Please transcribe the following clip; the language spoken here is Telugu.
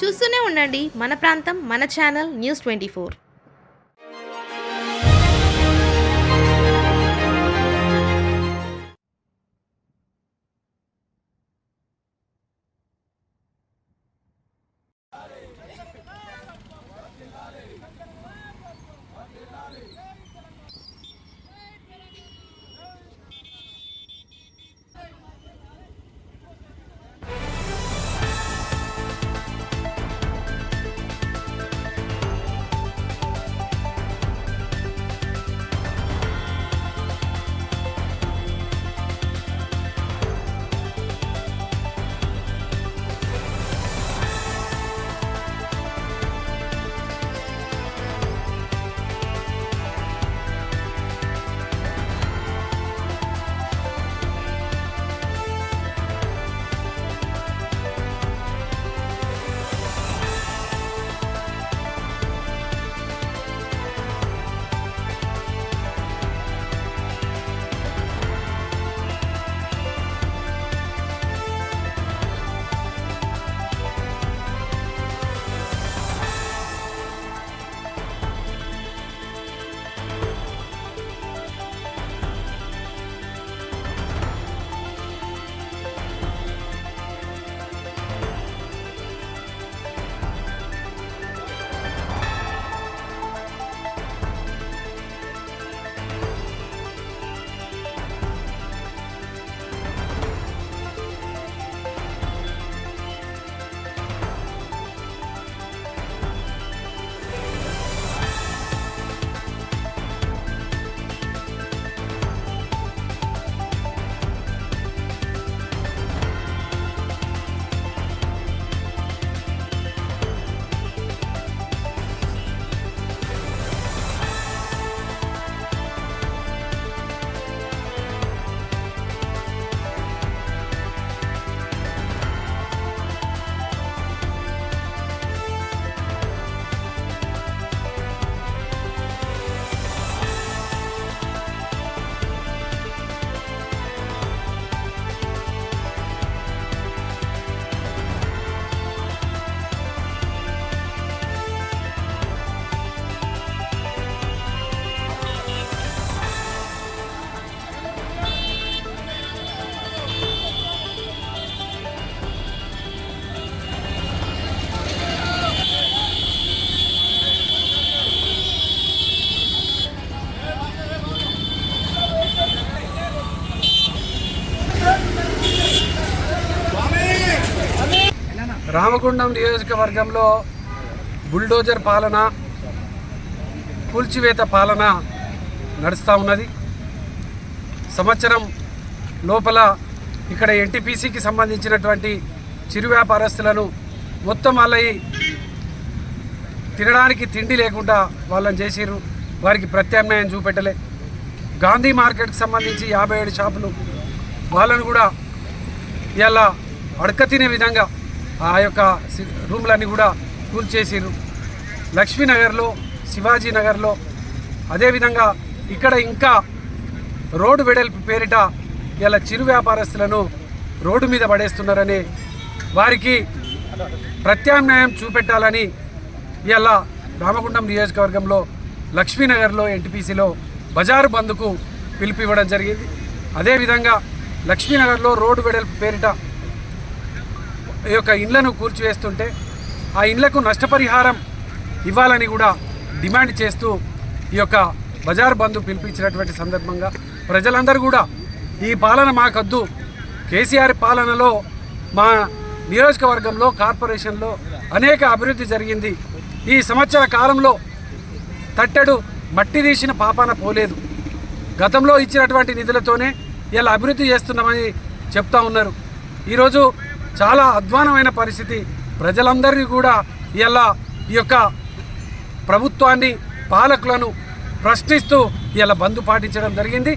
చూస్తూనే ఉండండి మన ప్రాంతం మన ఛానల్ News24. రామగుండం నియోజకవర్గంలో బుల్డోజర్ పాలన, కూల్చివేత పాలన నడుస్తూ ఉన్నది. సంవత్సరం లోపల ఇక్కడ ఎన్టీపీసీకి సంబంధించినటువంటి చిరు వ్యాపారస్తులను మొత్తం వాళ్ళకి తినడానికి తిండి లేకుండా వాళ్ళని చేసిర్రు. వారికి ప్రత్యామ్నాయం చూపెట్టలే. గాంధీ మార్కెట్కి సంబంధించి 57 షాపులు వాళ్ళను కూడా ఇలా అడక తినే విధంగా ఆ యొక్క రూమ్లన్నీ కూడా కూల్చేసిర్రు. లక్ష్మీనగర్లో, శివాజీనగర్లో, అదేవిధంగా ఇక్కడ ఇంకా రోడ్డు వెడల్పు పేరిట ఇలా చిరు వ్యాపారస్తులను రోడ్డు మీద పడేస్తున్నారని, వారికి ప్రత్యామ్నాయం చూపెట్టాలని ఇలా రామగుండం నియోజకవర్గంలో లక్ష్మీనగర్లో ఎన్టీపీసీలో బజారు బంద్కు పిలుపు ఇవ్వడం జరిగింది. అదేవిధంగా లక్ష్మీనగర్లో రోడ్డు వెడల్పు పేరిట ఈ యొక్క ఇండ్లను కూల్చివేస్తుంటే ఆ ఇండ్లకు నష్టపరిహారం ఇవ్వాలని కూడా డిమాండ్ చేస్తూ ఈ యొక్క బజార్ బంద్ పిలిపించినటువంటి సందర్భంగా ప్రజలందరూ కూడా ఈ పాలన మాకొద్దు, కేసీఆర్ పాలనలో మా నియోజకవర్గంలో కార్పొరేషన్లో అనేక అభివృద్ధి జరిగింది, ఈ సంవత్సర కాలంలో తట్టెడు మట్టి తీసిన పాపాన పోలేదు, గతంలో ఇచ్చినటువంటి నిధులతోనే ఇలా అభివృద్ధి చేస్తున్నామని చెప్తా ఉన్నారు. ఈరోజు చాలా అధ్వానమైన పరిస్థితి. ప్రజలందరినీ కూడా ఇలా ఈ యొక్క ప్రభుత్వాన్ని, పాలకులను ప్రశ్నిస్తూ ఇలా బంద్ పాటించడం జరిగింది.